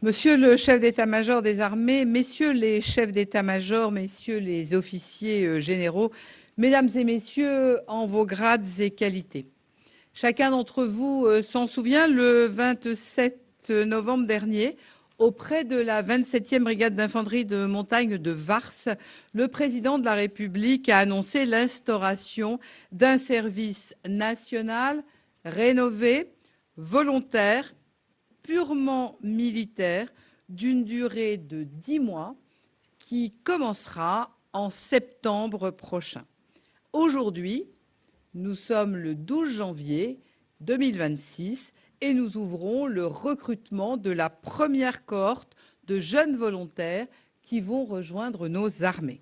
Monsieur le chef d'état-major des armées, messieurs les chefs d'état-major, messieurs les officiers généraux, mesdames et messieurs en vos grades et qualités. Chacun d'entre vous s'en souvient, le 27 novembre dernier, auprès de la 27e brigade d'infanterie de montagne de Vars, le président de la République a annoncé l'instauration d'un service national rénové, volontaire, purement militaire, d'une durée de 10 mois, qui commencera en septembre prochain. Aujourd'hui, nous sommes le 12 janvier 2026 et nous ouvrons le recrutement de la première cohorte de jeunes volontaires qui vont rejoindre nos armées.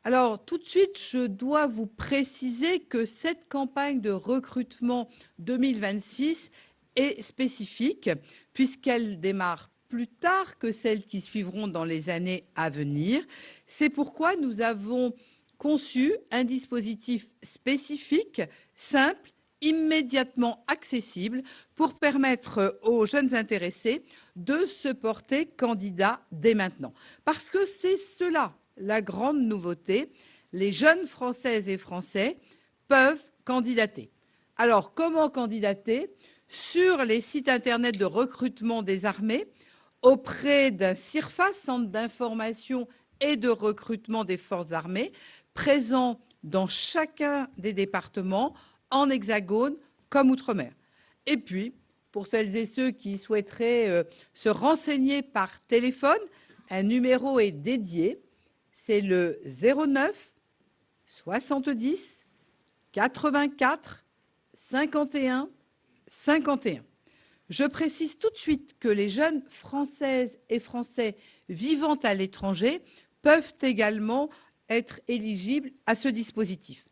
Alors, tout de suite, je dois vous préciser que cette campagne de recrutement 2026 est spécifique puisqu'elle démarre plus tard que celles qui suivront dans les années à venir. C'est pourquoi nous avons conçu un dispositif spécifique, simple, immédiatement accessible pour permettre aux jeunes intéressés de se porter candidat dès maintenant. Parce que c'est cela la grande nouveauté, les jeunes Françaises et Français peuvent candidater. Alors, comment candidater? Sur les sites internet de recrutement des armées, auprès d'un CIRFA, Centre d'information et de recrutement des forces armées, présent dans chacun des départements, en Hexagone comme Outre-mer. Et puis, pour celles et ceux qui souhaiteraient se renseigner par téléphone, un numéro est dédié, c'est le 09 70 84 51 51. Je précise tout de suite que les jeunes Françaises et Français vivant à l'étranger peuvent également être éligibles à ce dispositif.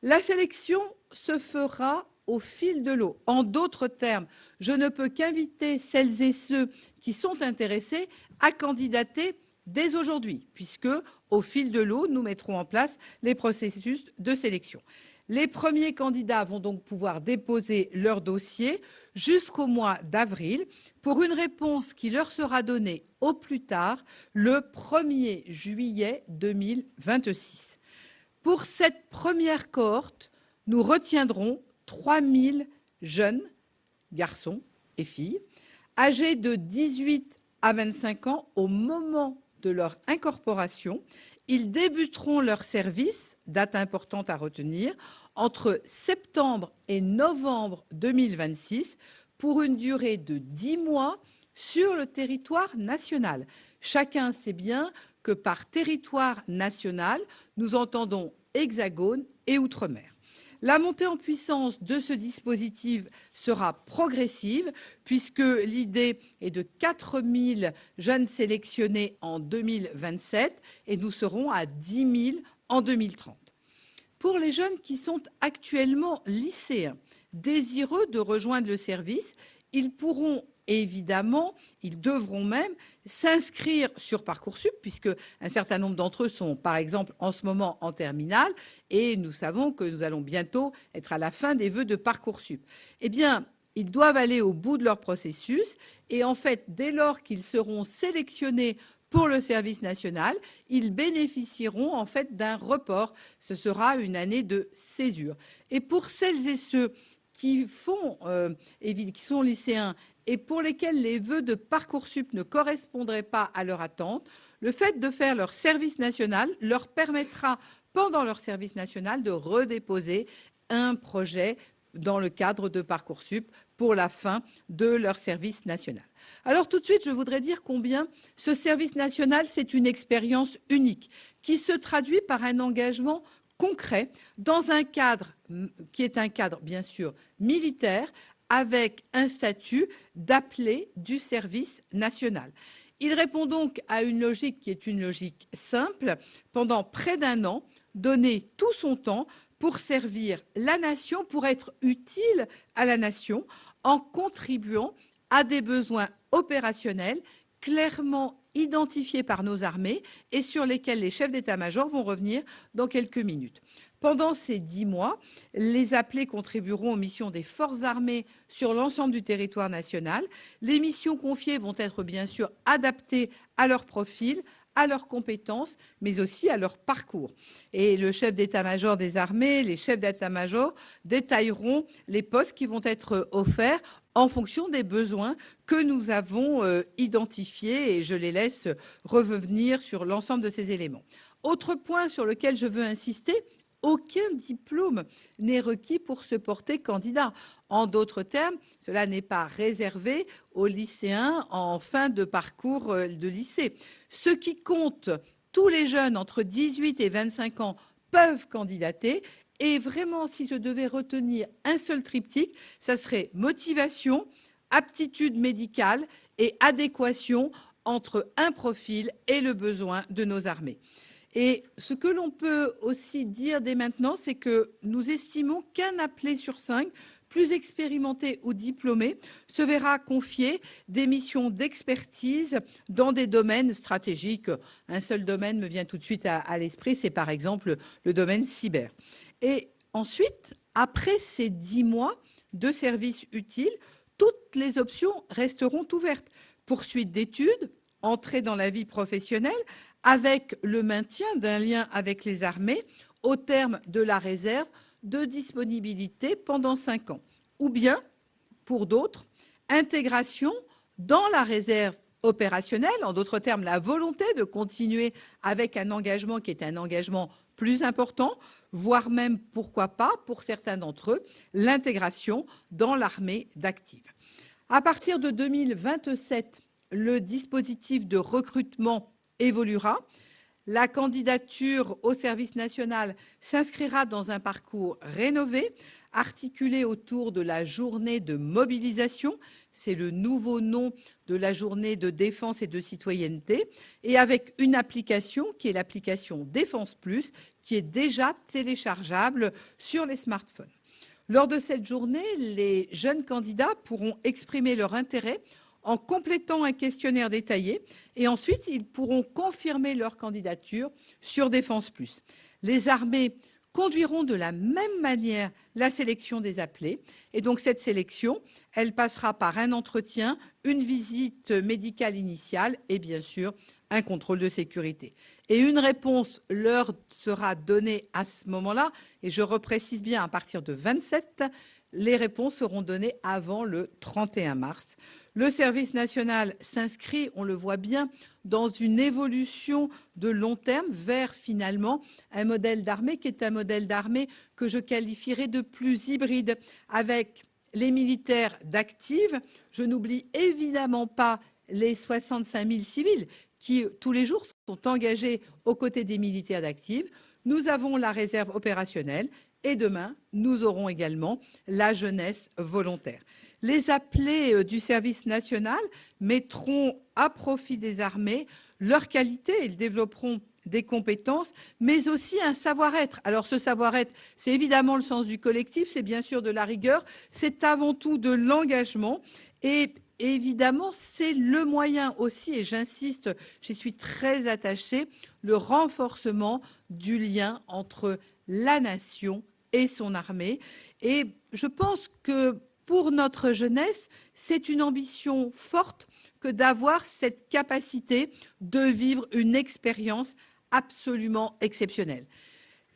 La sélection se fera au fil de l'eau. En d'autres termes, je ne peux qu'inviter celles et ceux qui sont intéressés à candidater dès aujourd'hui, puisque au fil de l'eau, nous mettrons en place les processus de sélection. Les premiers candidats vont donc pouvoir déposer leur dossier jusqu'au mois d'avril pour une réponse qui leur sera donnée au plus tard le 1er juillet 2026. Pour cette première cohorte, nous retiendrons 3000 jeunes garçons et filles âgés de 18 à 25 ans au moment de leur incorporation. Ils débuteront leur service, date importante à retenir, entre septembre et novembre 2026 pour une durée de 10 mois sur le territoire national. Chacun sait bien que par territoire national, nous entendons Hexagone et Outre-mer. La montée en puissance de ce dispositif sera progressive puisque l'idée est de 4000 jeunes sélectionnés en 2027 et nous serons à 10 000 en 2030. Pour les jeunes qui sont actuellement lycéens, désireux de rejoindre le service, ils pourront évidemment, ils devront même s'inscrire sur Parcoursup, puisque un certain nombre d'entre eux sont, par exemple, en ce moment en terminale, et nous savons que nous allons bientôt être à la fin des vœux de Parcoursup. Eh bien, ils doivent aller au bout de leur processus, et en fait, dès lors qu'ils seront sélectionnés pour le service national, ils bénéficieront en fait d'un report. Ce sera une année de césure. Et pour celles et ceux qui qui sont lycéens et pour lesquels les vœux de Parcoursup ne correspondraient pas à leur attente, le fait de faire leur service national leur permettra, pendant leur service national, de redéposer un projet dans le cadre de Parcoursup pour la fin de leur service national. Alors tout de suite, je voudrais dire combien ce service national, c'est une expérience unique qui se traduit par un engagement concret dans un cadre qui est un cadre bien sûr militaire avec un statut d'appelé du service national. Il répond donc à une logique qui est une logique simple. Pendant près d'un an, donner tout son temps pour servir la nation, pour être utile à la nation, en contribuant à des besoins opérationnels clairement identifiés par nos armées et sur lesquels les chefs d'état-major vont revenir dans quelques minutes. Pendant ces 10 mois, les appelés contribueront aux missions des forces armées sur l'ensemble du territoire national. Les missions confiées vont être bien sûr adaptées à leur profil, à leurs compétences, mais aussi à leur parcours. Et le chef d'état-major des armées, les chefs d'état-major détailleront les postes qui vont être offerts en fonction des besoins que nous avons identifiés, et je les laisse revenir sur l'ensemble de ces éléments. Autre point sur lequel je veux insister, aucun diplôme n'est requis pour se porter candidat. En d'autres termes, cela n'est pas réservé aux lycéens en fin de parcours de lycée. Ce qui compte, tous les jeunes entre 18 et 25 ans peuvent candidater. Et vraiment, si je devais retenir un seul triptyque, ça serait motivation, aptitude médicale et adéquation entre un profil et le besoin de nos armées. Et ce que l'on peut aussi dire dès maintenant, c'est que nous estimons qu'un appelé sur 5, plus expérimenté ou diplômé, se verra confier des missions d'expertise dans des domaines stratégiques. Un seul domaine me vient tout de suite à l'esprit, c'est par exemple le domaine cyber. Et ensuite, après ces 10 mois de service utile, toutes les options resteront ouvertes. Poursuite d'études, entrée dans la vie professionnelle, avec le maintien d'un lien avec les armées au terme de la réserve de disponibilité pendant 5 ans. Ou bien, pour d'autres, intégration dans la réserve opérationnelle, en d'autres termes, la volonté de continuer avec un engagement qui est un engagement plus important, voire même, pourquoi pas, pour certains d'entre eux, l'intégration dans l'armée d'active. À partir de 2027, le dispositif de recrutement évoluera. La candidature au service national s'inscrira dans un parcours rénové, articulé autour de la journée de mobilisation, c'est le nouveau nom de la journée de défense et de citoyenneté, et avec une application qui est l'application Défense Plus, qui est déjà téléchargeable sur les smartphones. Lors de cette journée, les jeunes candidats pourront exprimer leur intérêt en complétant un questionnaire détaillé, et ensuite ils pourront confirmer leur candidature sur Défense Plus. Les armées conduiront de la même manière la sélection des appelés, et donc cette sélection, elle passera par un entretien, une visite médicale initiale et bien sûr un contrôle de sécurité. Et une réponse leur sera donnée à ce moment-là, et je reprécise bien à partir de 27, les réponses seront données avant le 31 mars. Le service national s'inscrit, on le voit bien, dans une évolution de long terme vers finalement un modèle d'armée qui est un modèle d'armée que je qualifierais de plus hybride, avec les militaires d'active. Je n'oublie évidemment pas les 65 000 civils qui, tous les jours, sont engagés aux côtés des militaires d'active. Nous avons la réserve opérationnelle et demain, nous aurons également la jeunesse volontaire. Les appelés du service national mettront à profit des armées leur qualité, ils développeront des compétences, mais aussi un savoir-être. Alors ce savoir-être, c'est évidemment le sens du collectif, c'est bien sûr de la rigueur, c'est avant tout de l'engagement, et évidemment, c'est le moyen aussi, et j'insiste, j'y suis très attachée, le renforcement du lien entre la nation et son armée. Et je pense que pour notre jeunesse, c'est une ambition forte que d'avoir cette capacité de vivre une expérience absolument exceptionnelle.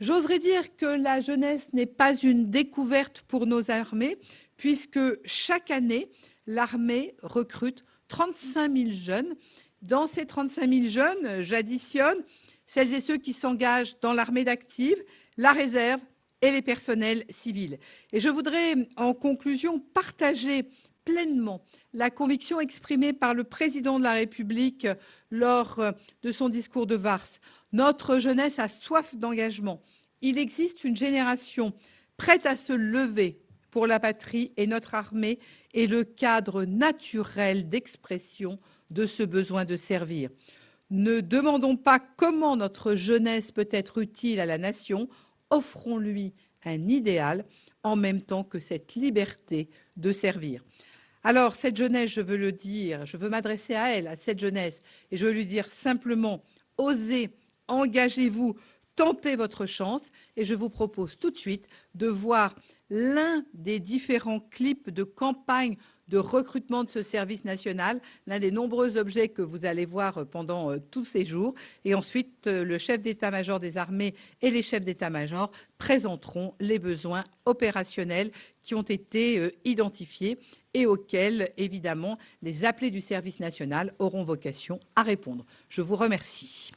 J'oserais dire que la jeunesse n'est pas une découverte pour nos armées, puisque chaque année, l'armée recrute 35 000 jeunes. Dans ces 35 000 jeunes, j'additionne celles et ceux qui s'engagent dans l'armée d'active, la réserve et les personnels civils. Et je voudrais, en conclusion, partager pleinement la conviction exprimée par le président de la République lors de son discours de Vars. Notre jeunesse a soif d'engagement. Il existe une génération prête à se lever pour la patrie, et notre armée est le cadre naturel d'expression de ce besoin de servir. Ne demandons pas comment notre jeunesse peut être utile à la nation, offrons-lui un idéal en même temps que cette liberté de servir. Alors, cette jeunesse, je veux le dire, je veux m'adresser à elle, à cette jeunesse, et je veux lui dire simplement, osez, engagez-vous, tentez votre chance et je vous propose tout de suite de voir l'un des différents clips de campagne de recrutement de ce service national, l'un des nombreux objets que vous allez voir pendant tous ces jours. Et ensuite, le chef d'état-major des armées et les chefs d'état-major présenteront les besoins opérationnels qui ont été identifiés et auxquels, évidemment, les appelés du service national auront vocation à répondre. Je vous remercie.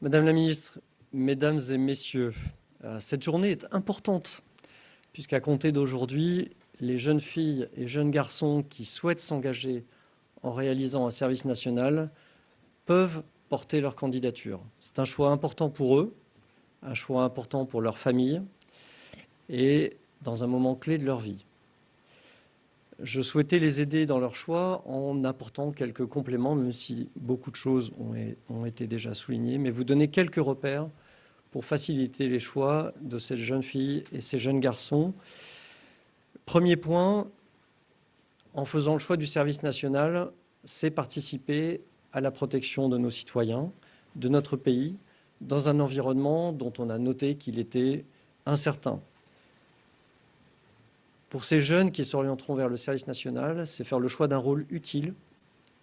Madame la ministre, mesdames et messieurs, cette journée est importante puisqu'à compter d'aujourd'hui, les jeunes filles et jeunes garçons qui souhaitent s'engager en réalisant un service national peuvent porter leur candidature. C'est un choix important pour eux, un choix important pour leur famille et dans un moment clé de leur vie. Je souhaitais les aider dans leur choix en apportant quelques compléments, même si beaucoup de choses ont été déjà soulignées, mais vous donner quelques repères pour faciliter les choix de ces jeunes filles et ces jeunes garçons. Premier point, en faisant le choix du service national, c'est participer à la protection de nos citoyens, de notre pays, dans un environnement dont on a noté qu'il était incertain. Pour ces jeunes qui s'orienteront vers le service national, c'est faire le choix d'un rôle utile,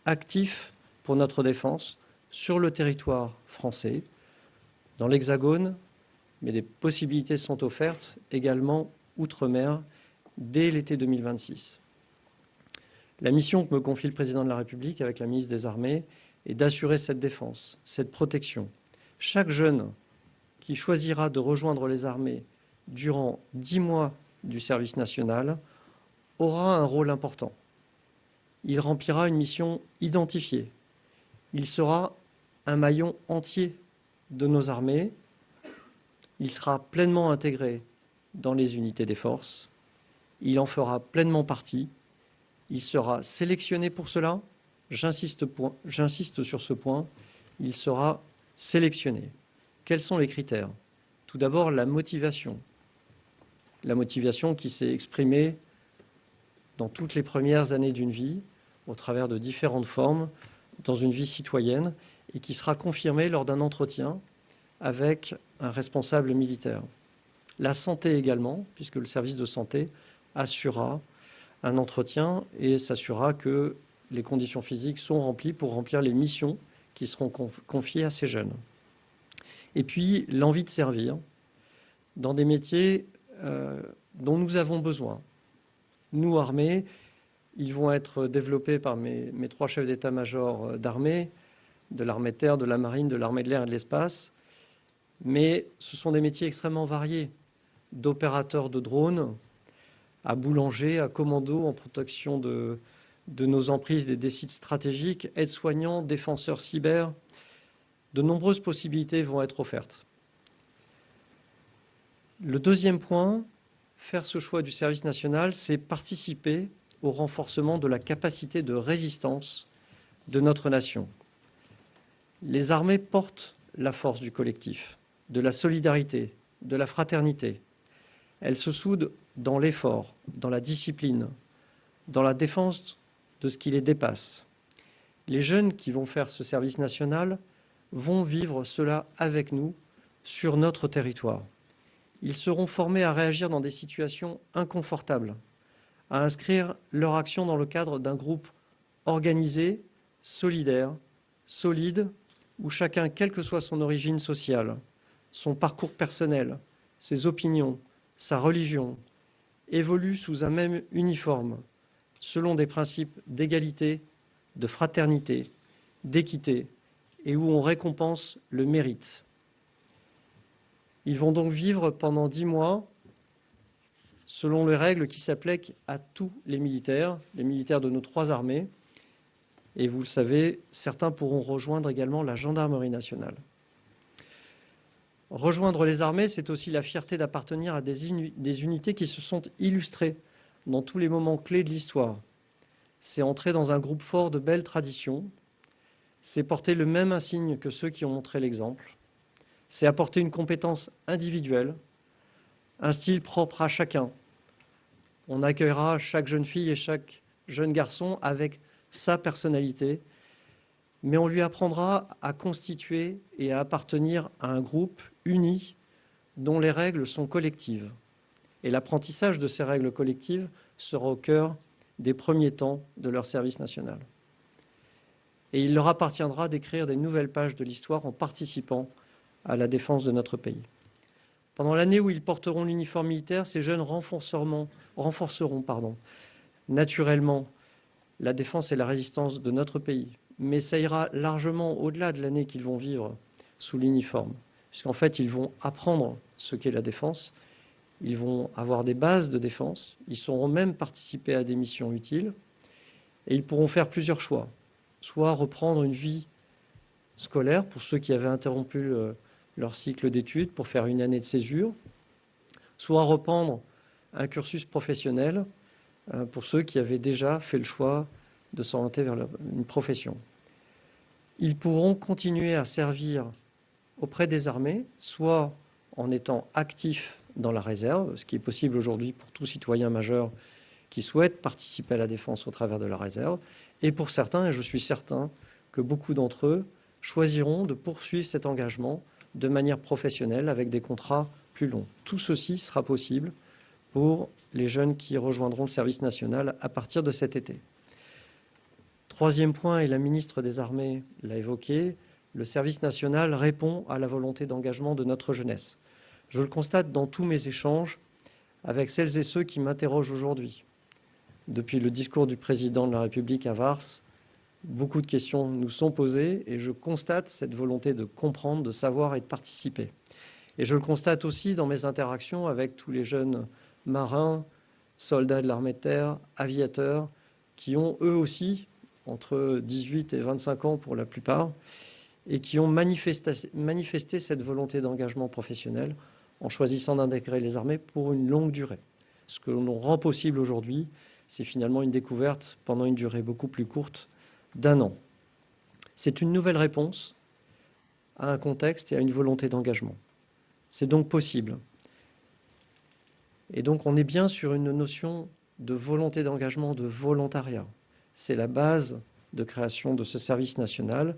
actif pour notre défense sur le territoire français, dans l'Hexagone, mais des possibilités sont offertes également outre-mer dès l'été 2026. La mission que me confie le président de la République avec la ministre des Armées est d'assurer cette défense, cette protection. Chaque jeune qui choisira de rejoindre les armées durant 10 mois du service national aura un rôle important. Il remplira une mission identifiée. Il sera un maillon entier de nos armées. Il sera pleinement intégré dans les unités des forces. Il en fera pleinement partie. Il sera sélectionné pour cela. J'insiste sur ce point. Il sera sélectionné. Quels sont les critères? Tout d'abord, la motivation. La motivation qui s'est exprimée dans toutes les premières années d'une vie, au travers de différentes formes, dans une vie citoyenne, et qui sera confirmée lors d'un entretien avec un responsable militaire. La santé également, puisque le service de santé assurera un entretien et s'assurera que les conditions physiques sont remplies pour remplir les missions qui seront confiées à ces jeunes. Et puis, l'envie de servir dans des métiers dont nous avons besoin. Nous, armées, ils vont être développés par mes 3 chefs d'état-major d'armée, de l'armée de terre, de la marine, de l'armée de l'air et de l'espace. Mais ce sont des métiers extrêmement variés, d'opérateurs de drones, à boulanger, à commando en protection de nos emprises, des sites stratégiques, aides-soignants, défenseurs cyber. De nombreuses possibilités vont être offertes. Le deuxième point, faire ce choix du service national, c'est participer au renforcement de la capacité de résistance de notre nation. Les armées portent la force du collectif, de la solidarité, de la fraternité. Elles se soudent dans l'effort, dans la discipline, dans la défense de ce qui les dépasse. Les jeunes qui vont faire ce service national vont vivre cela avec nous sur notre territoire. Ils seront formés à réagir dans des situations inconfortables, à inscrire leur action dans le cadre d'un groupe organisé, solidaire, solide, où chacun, quelle que soit son origine sociale, son parcours personnel, ses opinions, sa religion, évolue sous un même uniforme, selon des principes d'égalité, de fraternité, d'équité, et où on récompense le mérite. Ils vont donc vivre pendant 10 mois selon les règles qui s'appliquent à tous les militaires de nos 3 armées. Et vous le savez, certains pourront rejoindre également la gendarmerie nationale. Rejoindre les armées, c'est aussi la fierté d'appartenir à des unités qui se sont illustrées dans tous les moments clés de l'histoire. C'est entrer dans un groupe fort de belles traditions, c'est porter le même insigne que ceux qui ont montré l'exemple, c'est apporter une compétence individuelle, un style propre à chacun. On accueillera chaque jeune fille et chaque jeune garçon avec sa personnalité, mais on lui apprendra à constituer et à appartenir à un groupe uni dont les règles sont collectives. Et l'apprentissage de ces règles collectives sera au cœur des premiers temps de leur service national. Et il leur appartiendra d'écrire des nouvelles pages de l'histoire en participant à la défense de notre pays. Pendant l'année où ils porteront l'uniforme militaire, ces jeunes renforceront naturellement la défense et la résistance de notre pays. Mais ça ira largement au-delà de l'année qu'ils vont vivre sous l'uniforme, puisqu'en fait, ils vont apprendre ce qu'est la défense, ils vont avoir des bases de défense, ils sauront même participer à des missions utiles, et ils pourront faire plusieurs choix, soit reprendre une vie scolaire pour ceux qui avaient interrompu leur cycle d'études pour faire une année de césure, soit reprendre un cursus professionnel pour ceux qui avaient déjà fait le choix de s'orienter vers une profession. Ils pourront continuer à servir auprès des armées, soit en étant actifs dans la réserve, ce qui est possible aujourd'hui pour tout citoyen majeur qui souhaite participer à la défense au travers de la réserve, et pour certains, et je suis certain que beaucoup d'entre eux choisiront de poursuivre cet engagement de manière professionnelle avec des contrats plus longs. Tout ceci sera possible pour les jeunes qui rejoindront le service national à partir de cet été. Troisième point, et la ministre des Armées l'a évoqué, le service national répond à la volonté d'engagement de notre jeunesse. Je le constate dans tous mes échanges avec celles et ceux qui m'interrogent aujourd'hui. Depuis le discours du président de la République à Vars, beaucoup de questions nous sont posées et je constate cette volonté de comprendre, de savoir et de participer. Et je le constate aussi dans mes interactions avec tous les jeunes marins, soldats de l'armée de terre, aviateurs, qui ont eux aussi entre 18 et 25 ans pour la plupart, et qui ont manifesté cette volonté d'engagement professionnel en choisissant d'intégrer les armées pour une longue durée. Ce que l'on rend possible aujourd'hui, c'est finalement une découverte pendant une durée beaucoup plus courte d'1 an. C'est une nouvelle réponse à un contexte et à une volonté d'engagement. C'est donc possible. Et donc on est bien sur une notion de volonté d'engagement, de volontariat. C'est la base de création de ce service national.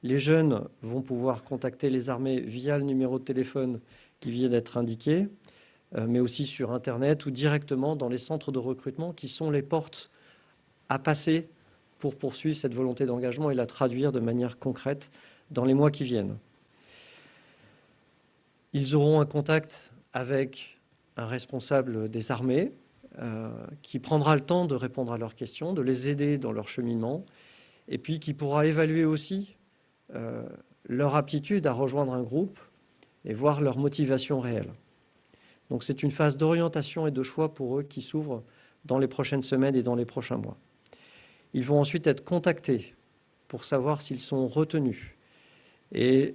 Les jeunes vont pouvoir contacter les armées via le numéro de téléphone qui vient d'être indiqué, mais aussi sur Internet ou directement dans les centres de recrutement qui sont les portes à passer pour poursuivre cette volonté d'engagement et la traduire de manière concrète dans les mois qui viennent. Ils auront un contact avec un responsable des armées qui prendra le temps de répondre à leurs questions, de les aider dans leur cheminement, et puis qui pourra évaluer aussi leur aptitude à rejoindre un groupe et voir leur motivation réelle. Donc c'est une phase d'orientation et de choix pour eux qui s'ouvre dans les prochaines semaines et dans les prochains mois. Ils vont ensuite être contactés pour savoir s'ils sont retenus. Et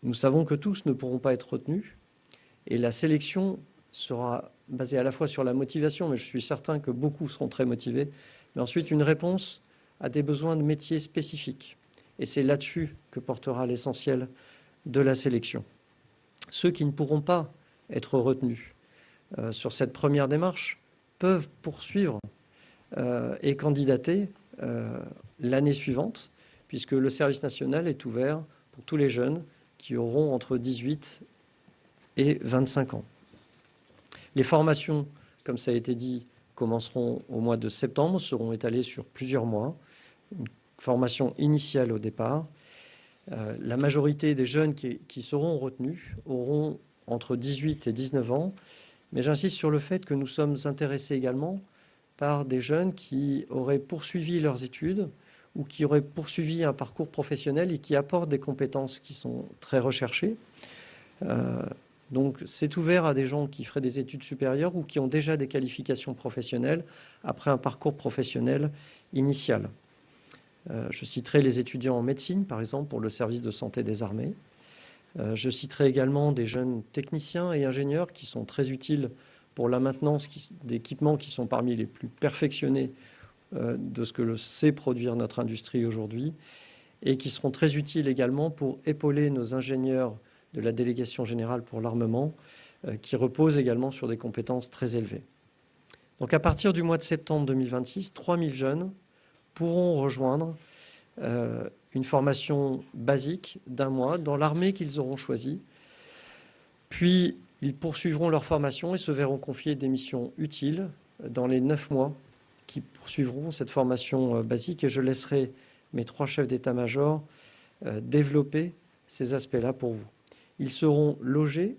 nous savons que tous ne pourront pas être retenus. Et la sélection sera basée à la fois sur la motivation, mais je suis certain que beaucoup seront très motivés, mais ensuite une réponse à des besoins de métiers spécifiques. Et c'est là-dessus que portera l'essentiel de la sélection. Ceux qui ne pourront pas être retenus sur cette première démarche peuvent poursuivre et candidater l'année suivante, puisque le service national est ouvert pour tous les jeunes qui auront entre 18 et 25 ans. Les formations, comme ça a été dit, commenceront au mois de septembre, seront étalées sur plusieurs mois. Une formation initiale au départ. La majorité des jeunes qui seront retenus auront entre 18 et 19 ans, mais j'insiste sur le fait que nous sommes intéressés également par des jeunes qui auraient poursuivi leurs études ou qui auraient poursuivi un parcours professionnel et qui apportent des compétences qui sont très recherchées. Donc c'est ouvert à des gens qui feraient des études supérieures ou qui ont déjà des qualifications professionnelles après un parcours professionnel initial. Je citerai les étudiants en médecine, par exemple, pour le service de santé des armées. Je citerai également des jeunes techniciens et ingénieurs qui sont très utiles pour la maintenance d'équipements qui sont parmi les plus perfectionnés de ce que sait produire notre industrie aujourd'hui et qui seront très utiles également pour épauler nos ingénieurs de la Délégation générale pour l'armement qui reposent également sur des compétences très élevées. Donc à partir du mois de septembre 2026, 3000 jeunes pourront rejoindre une formation basique d'1 mois dans l'armée qu'ils auront choisie. Puis, ils poursuivront leur formation et se verront confier des missions utiles dans les 9 mois qui poursuivront cette formation basique. Et je laisserai mes 3 chefs d'état-major développer ces aspects-là pour vous. Ils seront logés,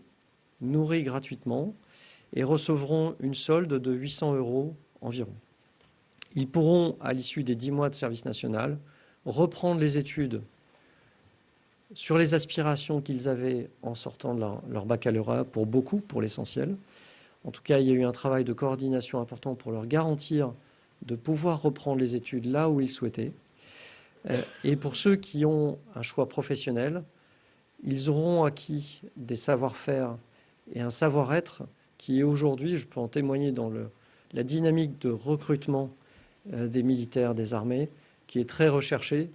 nourris gratuitement et recevront une solde de 800 € environ. Ils pourront, à l'issue des 10 mois de service national, reprendre les études sur les aspirations qu'ils avaient en sortant de leur baccalauréat, pour beaucoup, pour l'essentiel. En tout cas, il y a eu un travail de coordination important pour leur garantir de pouvoir reprendre les études là où ils souhaitaient. Et pour ceux qui ont un choix professionnel, ils auront acquis des savoir-faire et un savoir-être qui est aujourd'hui, je peux en témoigner dans la dynamique de recrutement des militaires des armées, qui est très recherché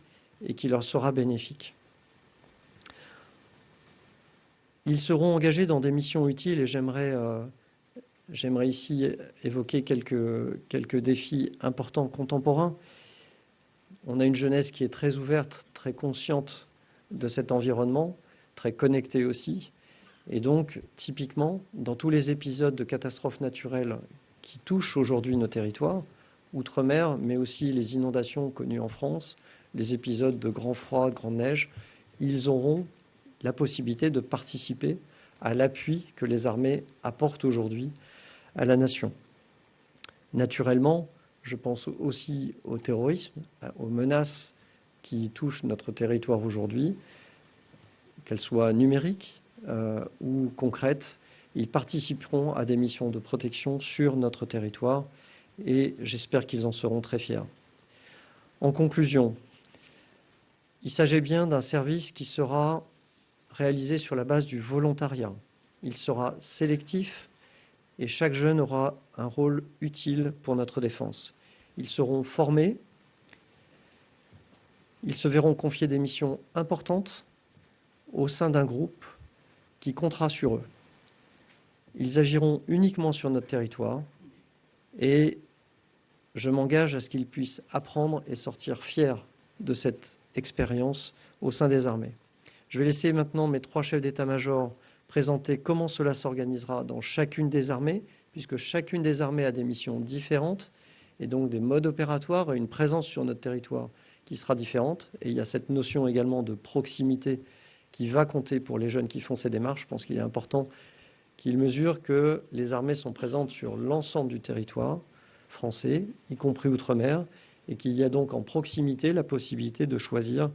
et qui leur sera bénéfique. Ils seront engagés dans des missions utiles et j'aimerais ici évoquer quelques défis importants contemporains. On a une jeunesse qui est très ouverte, très consciente de cet environnement, très connectée aussi. Et donc, typiquement, dans tous les épisodes de catastrophes naturelles qui touchent aujourd'hui nos territoires, outre-mer, mais aussi les inondations connues en France, les épisodes de grand froid, grande neige, ils auront la possibilité de participer à l'appui que les armées apportent aujourd'hui à la nation. Naturellement, je pense aussi au terrorisme, aux menaces qui touchent notre territoire aujourd'hui, qu'elles soient numériques ou concrètes. Ils participeront à des missions de protection sur notre territoire et j'espère qu'ils en seront très fiers. En conclusion, il s'agit bien d'un service qui sera réalisé sur la base du volontariat. Il sera sélectif et chaque jeune aura un rôle utile pour notre défense. Ils seront formés, ils se verront confier des missions importantes au sein d'un groupe qui comptera sur eux. Ils agiront uniquement sur notre territoire et je m'engage à ce qu'ils puissent apprendre et sortir fiers de cette expérience au sein des armées. Je vais laisser maintenant mes 3 chefs d'état-major présenter comment cela s'organisera dans chacune des armées, puisque chacune des armées a des missions différentes et donc des modes opératoires et une présence sur notre territoire qui sera différente. Et il y a cette notion également de proximité qui va compter pour les jeunes qui font ces démarches. Je pense qu'il est important qu'ils mesurent que les armées sont présentes sur l'ensemble du territoire français, y compris outre-mer, et qu'il y a donc en proximité la possibilité de choisir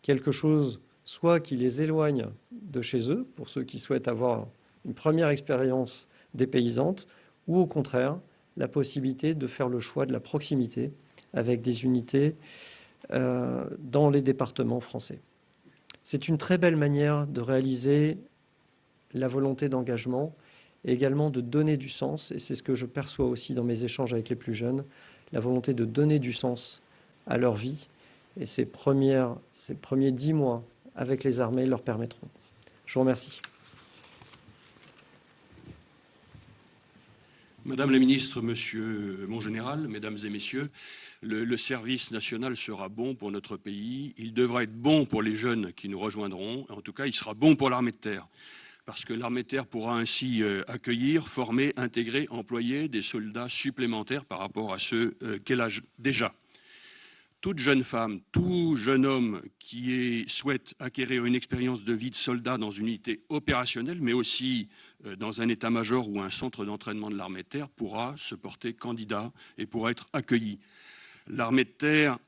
quelque chose soit qui les éloigne de chez eux, pour ceux qui souhaitent avoir une première expérience dépaysante, ou au contraire, la possibilité de faire le choix de la proximité avec des unités dans les départements français. C'est une très belle manière de réaliser la volonté d'engagement et également de donner du sens, et c'est ce que je perçois aussi dans mes échanges avec les plus jeunes, la volonté de donner du sens à leur vie, et ces premiers 10 mois avec les armées leur permettront. Je vous remercie. Madame la ministre, monsieur mon général, mesdames et messieurs, le service national sera bon pour notre pays. Il devra être bon pour les jeunes qui nous rejoindront. En tout cas, il sera bon pour l'armée de terre. Parce que l'armée de terre pourra ainsi accueillir, former, intégrer, employer des soldats supplémentaires par rapport à ceux qu'elle a déjà. Toute jeune femme, tout jeune homme qui souhaite acquérir une expérience de vie de soldat dans une unité opérationnelle, mais aussi dans un état-major ou un centre d'entraînement de l'armée de terre, pourra se porter candidat et pourra être accueilli. L'armée de terre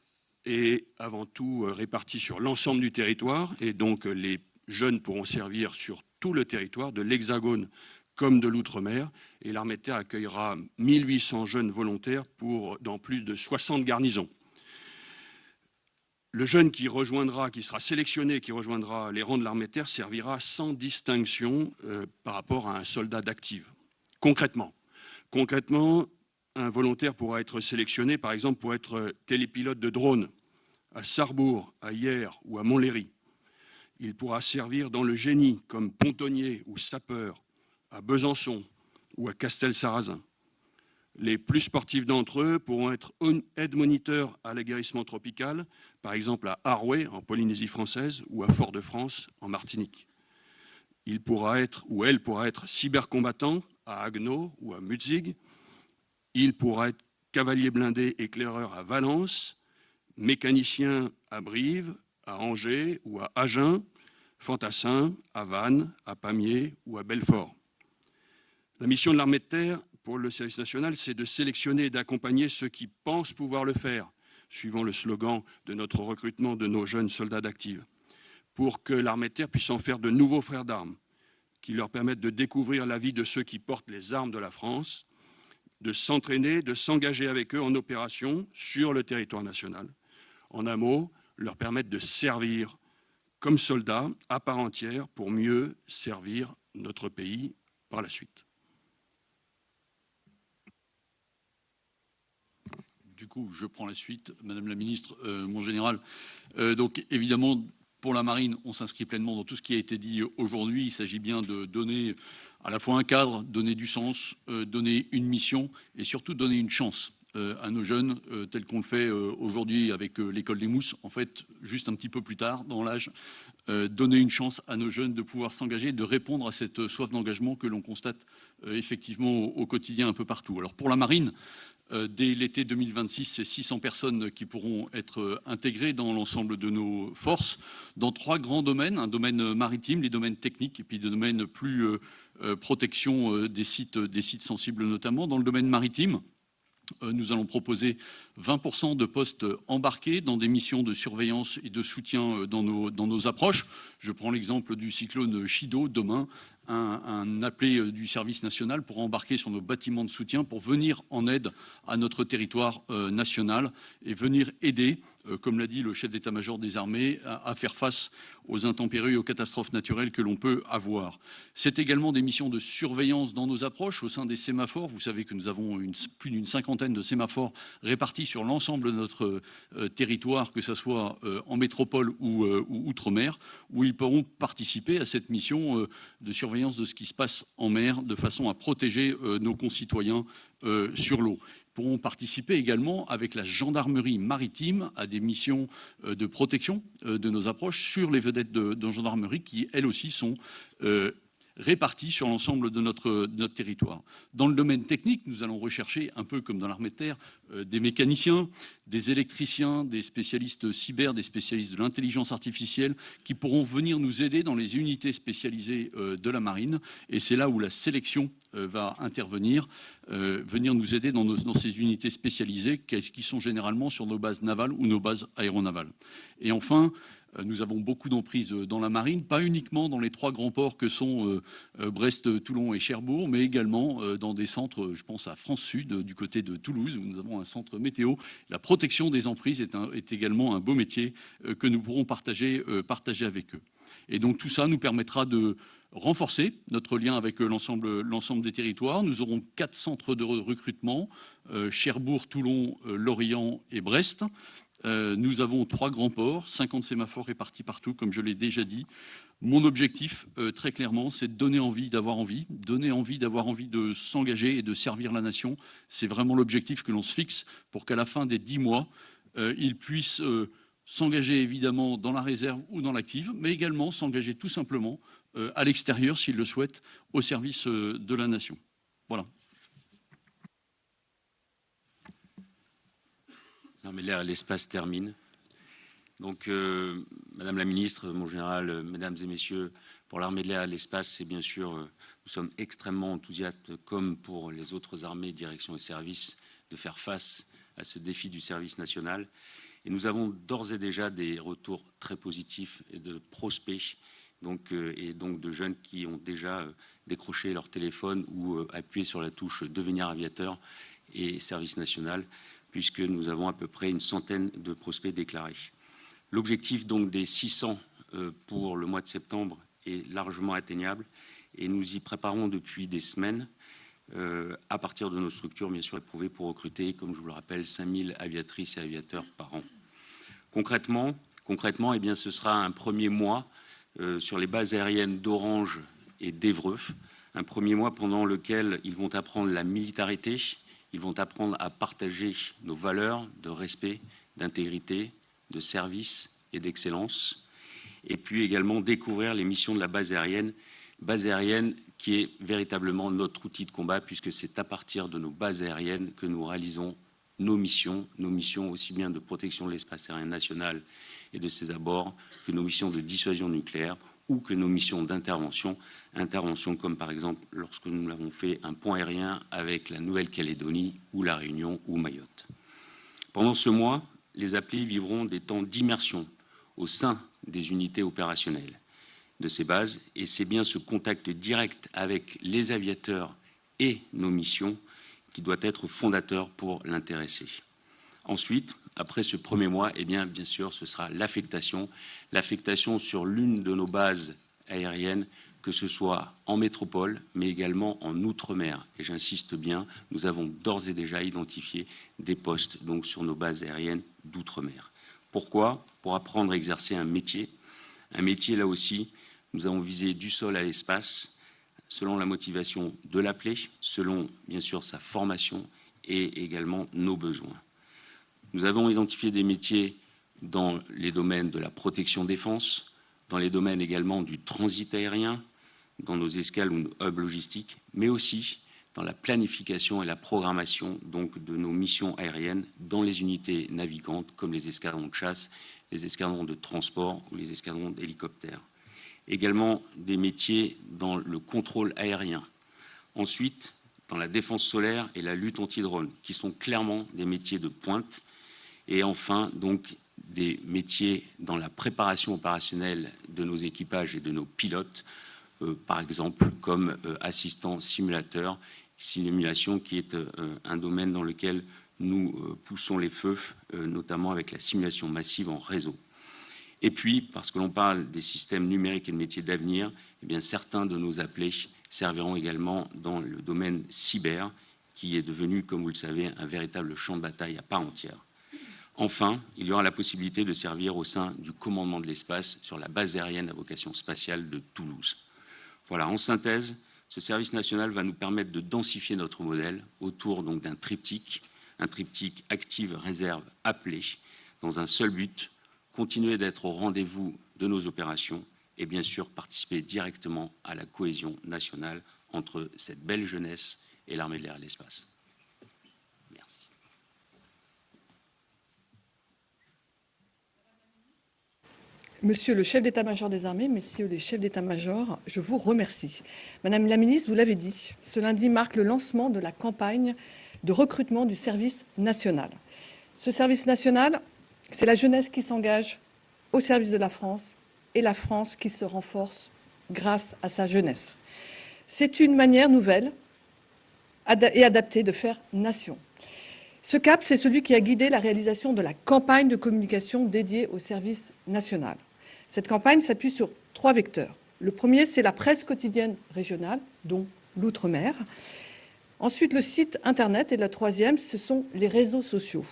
est avant tout répartie sur l'ensemble du territoire et donc les jeunes pourront servir sur tout le territoire de l'Hexagone comme de l'Outre-mer. Et l'armée de terre accueillera 1800 jeunes volontaires dans plus de 60 garnisons. Le jeune qui sera sélectionné, qui rejoindra les rangs de l'armée de terre, servira sans distinction par rapport à un soldat d'active. Concrètement, un volontaire pourra être sélectionné, par exemple, pour être télépilote de drone à Sarrebourg, à Hyères ou à Montlhéry. Il pourra servir dans le génie comme pontonnier ou sapeur à Besançon ou à Castelsarrasin. Les plus sportifs d'entre eux pourront être aide-moniteurs à l'aguerrissement tropical, par exemple à Arouet, en Polynésie française, ou à Fort-de-France, en Martinique. Il pourra être, ou elle pourra être cybercombattant à Haguenau ou à Mutzig. Il pourra être cavalier blindé éclaireur à Valence, mécanicien à Brive, à Angers ou à Agen, fantassin à Vannes, à Pamiers ou à Belfort. La mission de l'armée de terre pour le service national, c'est de sélectionner et d'accompagner ceux qui pensent pouvoir le faire, suivant le slogan de notre recrutement de nos jeunes soldats d'active, pour que l'armée de terre puisse en faire de nouveaux frères d'armes, qui leur permettent de découvrir la vie de ceux qui portent les armes de la France, de s'entraîner, de s'engager avec eux en opération sur le territoire national. En un mot, leur permettre de servir comme soldats à part entière pour mieux servir notre pays par la suite. Du coup, je prends la suite, Madame la Ministre, mon général. Donc, évidemment, pour la marine, on s'inscrit pleinement dans tout ce qui a été dit aujourd'hui. Il s'agit bien de donner à la fois un cadre, donner du sens, donner une mission et surtout donner une chance à nos jeunes, tel qu'on le fait aujourd'hui avec l'école des Mousses, en fait, juste un petit peu plus tard dans l'âge, donner une chance à nos jeunes de pouvoir s'engager, de répondre à cette soif d'engagement que l'on constate effectivement au quotidien un peu partout. Alors pour la marine, dès l'été 2026, c'est 600 personnes qui pourront être intégrées dans l'ensemble de nos forces, dans 3 grands domaines, un domaine maritime, les domaines techniques, et puis des domaines plus protection des sites sensibles notamment. Dans le domaine maritime, nous allons proposer 20% de postes embarqués dans des missions de surveillance et de soutien dans nos approches. Je prends l'exemple du cyclone Chido. Demain, un appelé du service national pour embarquer sur nos bâtiments de soutien pour venir en aide à notre territoire national et venir aider, comme l'a dit le chef d'état-major des armées, à faire face aux intempéries et aux catastrophes naturelles que l'on peut avoir. C'est également des missions de surveillance dans nos approches au sein des sémaphores. Vous savez que nous avons plus d'une cinquantaine de sémaphores répartis sur l'ensemble de notre territoire, que ce soit en métropole ou outre-mer, où ils pourront participer à cette mission de surveillance de ce qui se passe en mer, de façon à protéger nos concitoyens sur l'eau. Pourront participer également avec la gendarmerie maritime à des missions de protection de nos approches sur les vedettes de gendarmerie qui, elles aussi, sont répartis sur l'ensemble de notre territoire. Dans le domaine technique, nous allons rechercher, un peu comme dans l'armée de terre, des mécaniciens, des électriciens, des spécialistes cyber, des spécialistes de l'intelligence artificielle qui pourront venir nous aider dans les unités spécialisées de la marine. Et c'est là où la sélection va intervenir, venir nous aider dans ces unités spécialisées qui sont généralement sur nos bases navales ou nos bases aéronavales. Et enfin, nous avons beaucoup d'emprises dans la marine, pas uniquement dans les 3 grands ports que sont Brest, Toulon et Cherbourg, mais également dans des centres, je pense à France Sud, du côté de Toulouse, où nous avons un centre météo. La protection des emprises est également un beau métier que nous pourrons partager avec eux. Et donc tout ça nous permettra de renforcer notre lien avec l'ensemble des territoires. Nous aurons 4 centres de recrutement, Cherbourg, Toulon, Lorient et Brest. Nous avons 3 grands ports, 50 sémaphores répartis partout, comme je l'ai déjà dit. Mon objectif, très clairement, c'est de donner envie d'avoir envie de s'engager et de servir la nation. C'est vraiment l'objectif que l'on se fixe pour qu'à la fin des 10 mois, ils puissent s'engager évidemment dans la réserve ou dans l'active, mais également s'engager tout simplement à l'extérieur, s'ils le souhaitent, au service de la nation. Voilà. L'armée de l'air et l'espace termine. Donc, Madame la Ministre, mon général, Mesdames et Messieurs, pour l'armée de l'air et l'espace, c'est bien sûr, nous sommes extrêmement enthousiastes, comme pour les autres armées, directions et services, de faire face à ce défi du service national. Et nous avons d'ores et déjà des retours très positifs et de prospects et donc de jeunes qui ont déjà décroché leur téléphone ou appuyé sur la touche devenir aviateur et service national, puisque nous avons à peu près une centaine de prospects déclarés. L'objectif donc des 600 pour le mois de septembre est largement atteignable et nous y préparons depuis des semaines à partir de nos structures bien sûr éprouvées pour recruter, comme je vous le rappelle, 5000 aviatrices et aviateurs par an. Concrètement, eh bien, ce sera un premier mois sur les bases aériennes d'Orange et d'Évreux, un premier mois pendant lequel ils vont apprendre la militarité, ils vont apprendre à partager nos valeurs de respect, d'intégrité, de service et d'excellence, et puis également découvrir les missions de la base aérienne qui est véritablement notre outil de combat, puisque c'est à partir de nos bases aériennes que nous réalisons nos missions aussi bien de protection de l'espace aérien national et de ses abords que nos missions de dissuasion nucléaire ou que nos missions d'intervention, comme par exemple lorsque nous l'avons fait un pont aérien avec la Nouvelle-Calédonie ou la Réunion ou Mayotte. Pendant ce mois, les appelés vivront des temps d'immersion au sein des unités opérationnelles de ces bases, et c'est bien ce contact direct avec les aviateurs et nos missions qui doit être fondateur pour l'intéresser. Ensuite, après ce premier mois, eh bien sûr, ce sera l'affectation sur l'une de nos bases aériennes, que ce soit en métropole, mais également en outre-mer. Et j'insiste bien, nous avons d'ores et déjà identifié des postes donc, sur nos bases aériennes d'outre-mer. Pourquoi ? Pour apprendre à exercer un métier. Un métier, là aussi, nous avons visé du sol à l'espace, selon la motivation de l'appelé, selon, bien sûr, sa formation et également nos besoins. Nous avons identifié des métiers dans les domaines de la protection défense, dans les domaines également du transit aérien, dans nos escales ou nos hubs logistiques, mais aussi dans la planification et la programmation donc, de nos missions aériennes dans les unités navigantes, comme les escadrons de chasse, les escadrons de transport ou les escadrons d'hélicoptères. Également des métiers dans le contrôle aérien. Ensuite, dans la défense solaire et la lutte anti-drone, qui sont clairement des métiers de pointe. Et enfin, donc, des métiers dans la préparation opérationnelle de nos équipages et de nos pilotes, par exemple, comme assistant simulateur, simulation qui est un domaine dans lequel nous poussons les feux, notamment avec la simulation massive en réseau. Et puis, parce que l'on parle des systèmes numériques et de métiers d'avenir, eh bien, certains de nos appelés serviront également dans le domaine cyber, qui est devenu, comme vous le savez, un véritable champ de bataille à part entière. Enfin, il y aura la possibilité de servir au sein du commandement de l'espace sur la base aérienne à vocation spatiale de Toulouse. Voilà, en synthèse, ce service national va nous permettre de densifier notre modèle autour donc d'un triptyque active, réserve, appelé, dans un seul but, continuer d'être au rendez-vous de nos opérations et bien sûr participer directement à la cohésion nationale entre cette belle jeunesse et l'armée de l'air et de l'espace. Merci. Monsieur le chef d'état-major des armées, messieurs les chefs d'état-major, je vous remercie. Madame la ministre, vous l'avez dit, ce lundi marque le lancement de la campagne de recrutement du service national. Ce service national, c'est la jeunesse qui s'engage au service de la France et la France qui se renforce grâce à sa jeunesse. C'est une manière nouvelle et adaptée de faire nation. Ce cap, c'est celui qui a guidé la réalisation de la campagne de communication dédiée au service national. Cette campagne s'appuie sur 3 vecteurs. Le premier, c'est la presse quotidienne régionale, dont l'outre-mer. Ensuite, le site Internet. Et la troisième, ce sont les réseaux sociaux.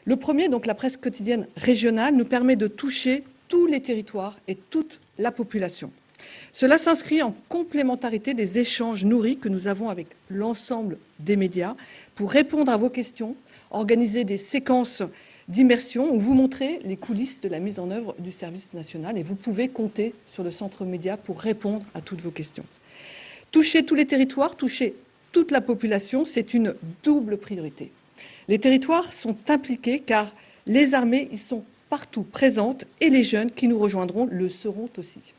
Le premier, donc la presse quotidienne régionale, nous permet de toucher tous les territoires et toute la population. Cela s'inscrit en complémentarité des échanges nourris que nous avons avec l'ensemble des médias pour répondre à vos questions, organiser des séquences d'immersion où vous montrez les coulisses de la mise en œuvre du service national et vous pouvez compter sur le centre média pour répondre à toutes vos questions. Toucher tous les territoires, toucher toute la population, c'est une double priorité. Les territoires sont impliqués car les armées y sont partout présentes et les jeunes qui nous rejoindront le seront aussi.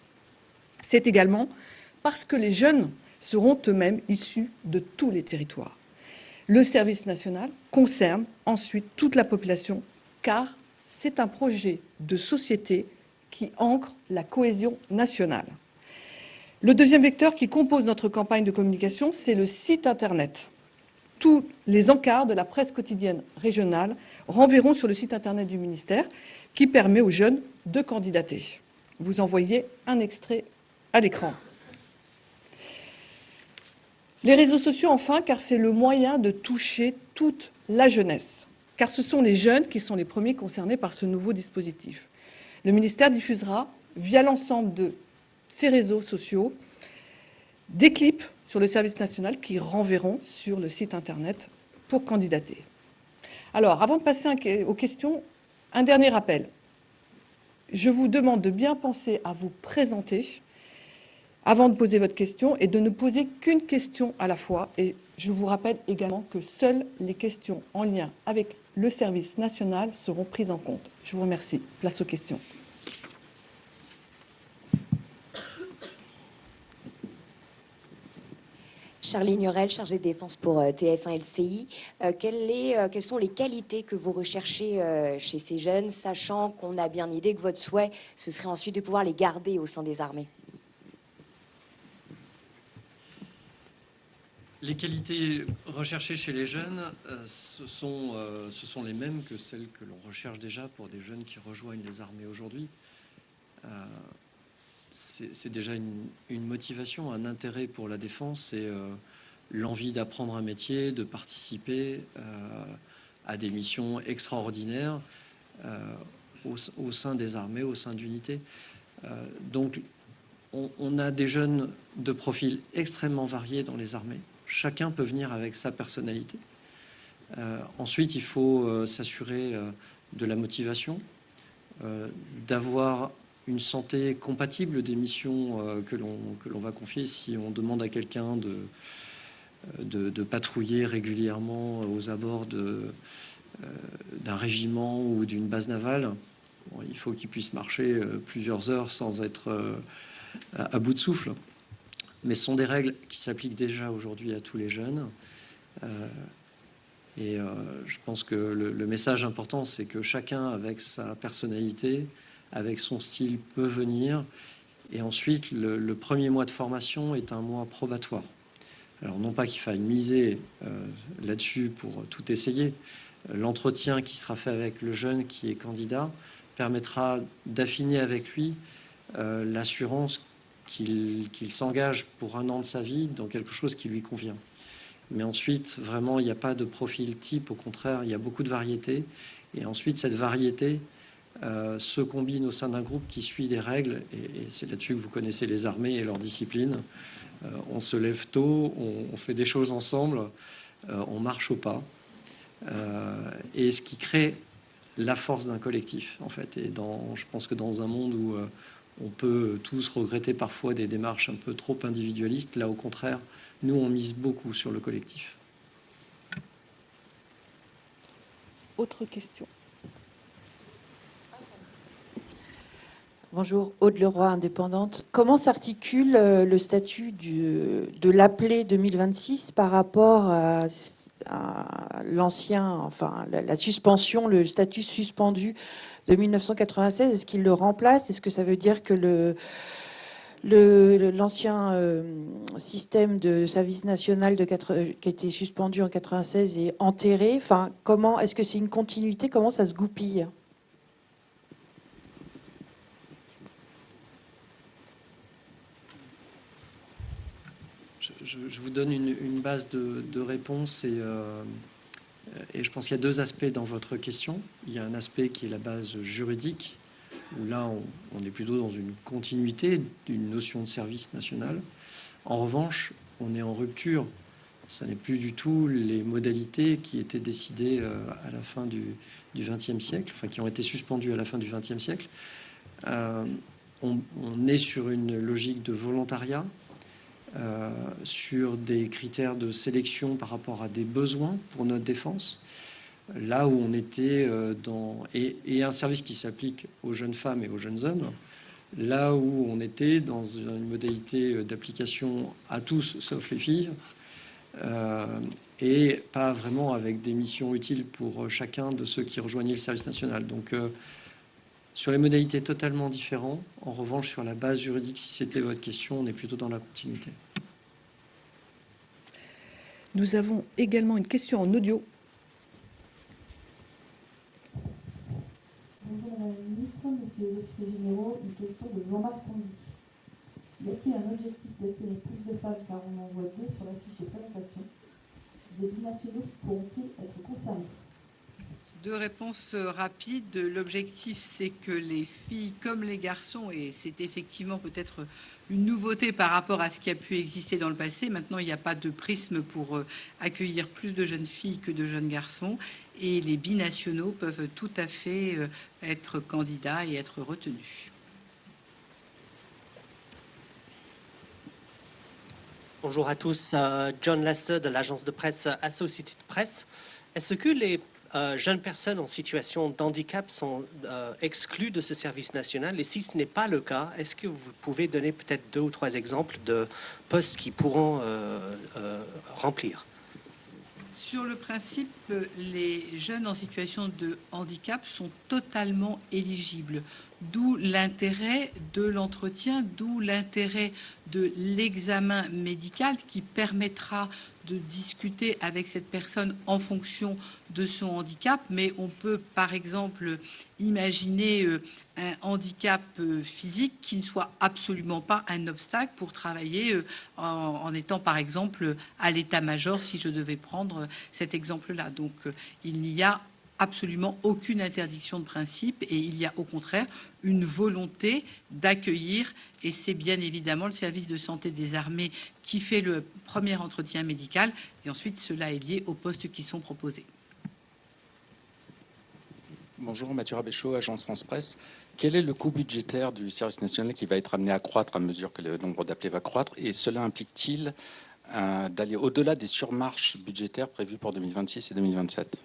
C'est également parce que les jeunes seront eux-mêmes issus de tous les territoires. Le service national concerne ensuite toute la population car c'est un projet de société qui ancre la cohésion nationale. Le deuxième vecteur qui compose notre campagne de communication, c'est le site Internet. Tous les encarts de la presse quotidienne régionale renverront sur le site Internet du ministère qui permet aux jeunes de candidater. Vous en voyez un extrait à l'écran. Les réseaux sociaux, enfin, car c'est le moyen de toucher toute la jeunesse, car ce sont les jeunes qui sont les premiers concernés par ce nouveau dispositif. Le ministère diffusera, via l'ensemble de ces réseaux sociaux, des clips sur le service national qui renverront sur le site Internet pour candidater. Alors, avant de passer aux questions, un dernier rappel. Je vous demande de bien penser à vous présenter avant de poser votre question et de ne poser qu'une question à la fois. Et je vous rappelle également que seules les questions en lien avec le service national seront prises en compte. Je vous remercie. Place aux questions. Charline Hurel, chargée de défense pour TF1 LCI. Quelles sont les qualités que vous recherchez chez ces jeunes, sachant qu'on a bien idée que votre souhait, ce serait ensuite de pouvoir les garder au sein des armées? Les qualités recherchées chez les jeunes, ce sont les mêmes que celles que l'on recherche déjà pour des jeunes qui rejoignent les armées aujourd'hui. C'est déjà une motivation, un intérêt pour la défense, c'est l'envie d'apprendre un métier, de participer à des missions extraordinaires au sein des armées, au sein d'unités. Donc, on a des jeunes de profils extrêmement variés dans les armées. Chacun peut venir avec sa personnalité. Ensuite, il faut s'assurer de la motivation, d'avoir une santé compatible des missions que l'on va confier. Si on demande à quelqu'un de patrouiller régulièrement aux abords d'un régiment ou d'une base navale, bon, il faut qu'il puisse marcher plusieurs heures sans être à bout de souffle. Mais ce sont des règles qui s'appliquent déjà aujourd'hui à tous les jeunes. Je pense que le message important, c'est que chacun, avec sa personnalité, avec son style, peut venir. Et ensuite, le premier mois de formation est un mois probatoire. Alors, non pas qu'il faille miser là-dessus pour tout essayer. L'entretien qui sera fait avec le jeune qui est candidat permettra d'affiner avec lui l'assurance qu'il s'engage pour un an de sa vie dans quelque chose qui lui convient. Mais ensuite, vraiment, il n'y a pas de profil type. Au contraire, il y a beaucoup de variétés. Et ensuite, cette variété se combine au sein d'un groupe qui suit des règles. Et c'est là-dessus que vous connaissez les armées et leur discipline. On se lève tôt, on fait des choses ensemble, on marche au pas. Et ce qui crée la force d'un collectif, en fait. Et je pense que dans un monde où on peut tous regretter parfois des démarches un peu trop individualistes, là, au contraire, nous, on mise beaucoup sur le collectif. Autre question. Bonjour, Aude Leroy, indépendante. Comment s'articule le statut de l'appelé 2026 par rapport à l'ancien, enfin la suspension, le statut suspendu de 1996? Est-ce qu'il le remplace? Est-ce que ça veut dire que l'ancien système de service national qui a été suspendu en 96 est enterré? Enfin, comment est-ce que c'est une continuité? Comment ça se goupille? Je vous donne une base de réponse et je pense qu'il y a deux aspects dans votre question. Il y a un aspect qui est la base juridique, où là, on est plutôt dans une continuité d'une notion de service national. En revanche, on est en rupture. Ça n'est plus du tout les modalités qui étaient décidées à la fin du XXe siècle, enfin qui ont été suspendues à la fin du XXe siècle. On est sur une logique de volontariat, sur des critères de sélection par rapport à des besoins pour notre défense, là où on était et un service qui s'applique aux jeunes femmes et aux jeunes hommes, là où on était dans une modalité d'application à tous sauf les filles, et pas vraiment avec des missions utiles pour chacun de ceux qui rejoignaient le service national. Donc Sur les modalités totalement différentes. En revanche, sur la base juridique, si c'était votre question, on est plutôt dans la continuité. Nous avons également une question en audio. Bonjour Madame la Ministre, Messieurs les officiers généraux, une question de Jean-Marc Tanguy. Y a-t-il un objectif d'attirer plus de femmes, car on en voit 2 sur la fiche de présentation? Des binationaux pourront-ils être concernés? 2 réponses rapides. L'objectif, c'est que les filles comme les garçons, et c'est effectivement peut-être une nouveauté par rapport à ce qui a pu exister dans le passé. Maintenant, il n'y a pas de prisme pour accueillir plus de jeunes filles que de jeunes garçons. Et les binationaux peuvent tout à fait être candidats et être retenus. Bonjour à tous, John Lester de l'agence de presse Associated Press. Est-ce que les jeunes personnes en situation de handicap sont exclues de ce service national? Et si ce n'est pas le cas, est-ce que vous pouvez donner peut-être 2 ou 3 exemples de postes qui pourront remplir? Sur le principe, les jeunes en situation de handicap sont totalement éligibles. D'où l'intérêt de l'entretien, d'où l'intérêt de l'examen médical qui permettra de discuter avec cette personne en fonction de son handicap. Mais on peut, par exemple, imaginer un handicap physique qui ne soit absolument pas un obstacle pour travailler en étant, par exemple, à l'état-major, si je devais prendre cet exemple-là. Donc, il n'y a absolument aucune interdiction de principe et il y a au contraire une volonté d'accueillir, et c'est bien évidemment le service de santé des armées qui fait le premier entretien médical et ensuite cela est lié aux postes qui sont proposés. Bonjour, Mathieu Rabéchaud, agence France Presse. Quel est le coût budgétaire du service national qui va être amené à croître à mesure que le nombre d'appelés va croître, et cela implique-t-il d'aller au-delà des surmarches budgétaires prévues pour 2026 et 2027?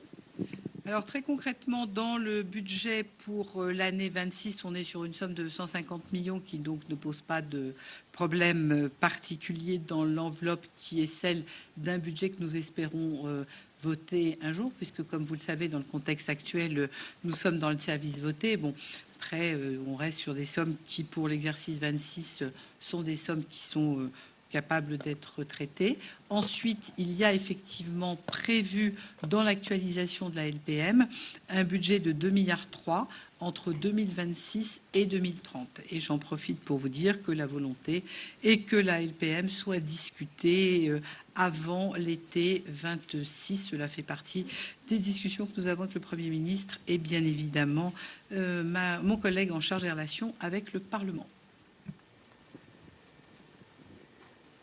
Alors très concrètement, dans le budget pour l'année 26, on est sur une somme de 150 millions qui donc ne pose pas de problème particulier dans l'enveloppe qui est celle d'un budget que nous espérons voter un jour, puisque comme vous le savez, dans le contexte actuel, nous sommes dans le service voté. Bon, après, on reste sur des sommes qui, pour l'exercice 26, sont des sommes qui sont capables d'être traitées. Ensuite, il y a effectivement prévu dans l'actualisation de la LPM un budget de 2,3 milliards entre 2026 et 2030. Et j'en profite pour vous dire que la volonté est que la LPM soit discutée avant l'été 26. Cela fait partie des discussions que nous avons avec le Premier ministre et bien évidemment mon collègue en charge des relations avec le Parlement.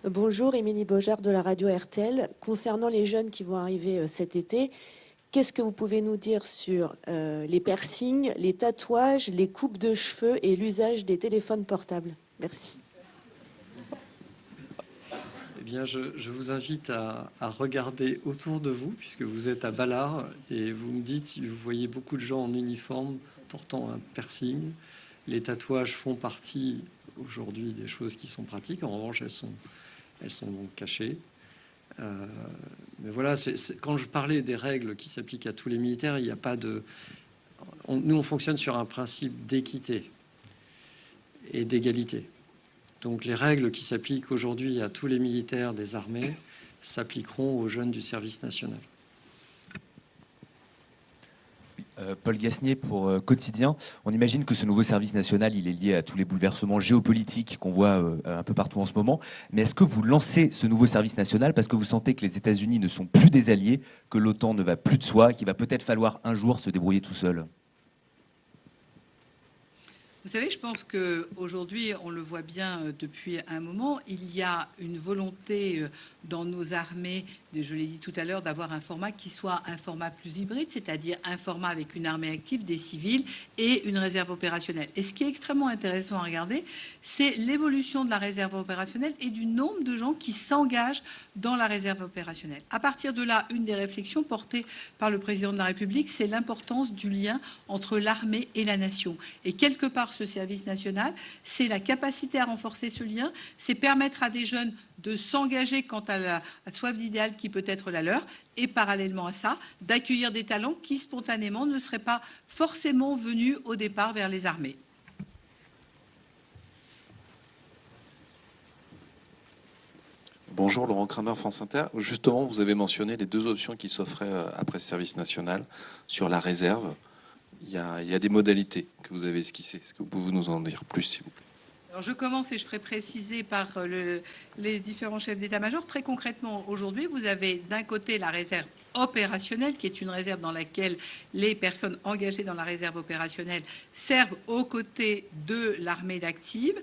Bonjour, Émilie Beaujard de la radio RTL. Concernant les jeunes qui vont arriver cet été, qu'est-ce que vous pouvez nous dire sur les piercings, les tatouages, les coupes de cheveux et l'usage des téléphones portables? Merci. Eh bien, je vous invite à regarder autour de vous, puisque vous êtes à Ballard, et vous me dites si vous voyez beaucoup de gens en uniforme portant un piercing. Les tatouages font partie aujourd'hui des choses qui sont pratiques. En revanche, elles sont donc cachées. Mais voilà, quand je parlais des règles qui s'appliquent à tous les militaires, il n'y a pas de... Nous, on fonctionne sur un principe d'équité et d'égalité. Donc les règles qui s'appliquent aujourd'hui à tous les militaires des armées s'appliqueront aux jeunes du service national. Paul Gasnier pour Quotidien. On imagine que ce nouveau service national, il est lié à tous les bouleversements géopolitiques qu'on voit un peu partout en ce moment. Mais est-ce que vous lancez ce nouveau service national parce que vous sentez que les États-Unis ne sont plus des alliés, que l'OTAN ne va plus de soi, qu'il va peut-être falloir un jour se débrouiller tout seul? Vous savez, je pense qu'aujourd'hui, on le voit bien depuis un moment, il y a une volonté dans nos armées, je l'ai dit tout à l'heure, d'avoir un format qui soit un format plus hybride, c'est-à-dire un format avec une armée active, des civils et une réserve opérationnelle. Et ce qui est extrêmement intéressant à regarder, c'est l'évolution de la réserve opérationnelle et du nombre de gens qui s'engagent dans la réserve opérationnelle. À partir de là, une des réflexions portées par le président de la République, c'est l'importance du lien entre l'armée et la nation. Et quelque part, ce service national, c'est la capacité à renforcer ce lien, c'est permettre à des jeunes de s'engager quant à la soif d'idéal qui peut être la leur, et parallèlement à ça, d'accueillir des talents qui spontanément ne seraient pas forcément venus au départ vers les armées. Bonjour, Laurent Kramer, France Inter. Justement, vous avez mentionné les deux options qui s'offraient après ce service national sur la réserve. Il y a des modalités que vous avez esquissées. Est-ce que vous pouvez nous en dire plus, s'il vous plaît? Alors je commence et je ferai préciser par les différents chefs d'état-major. Très concrètement, aujourd'hui, vous avez d'un côté la réserve opérationnelle, qui est une réserve dans laquelle les personnes engagées dans la réserve opérationnelle servent aux côtés de l'armée d'active.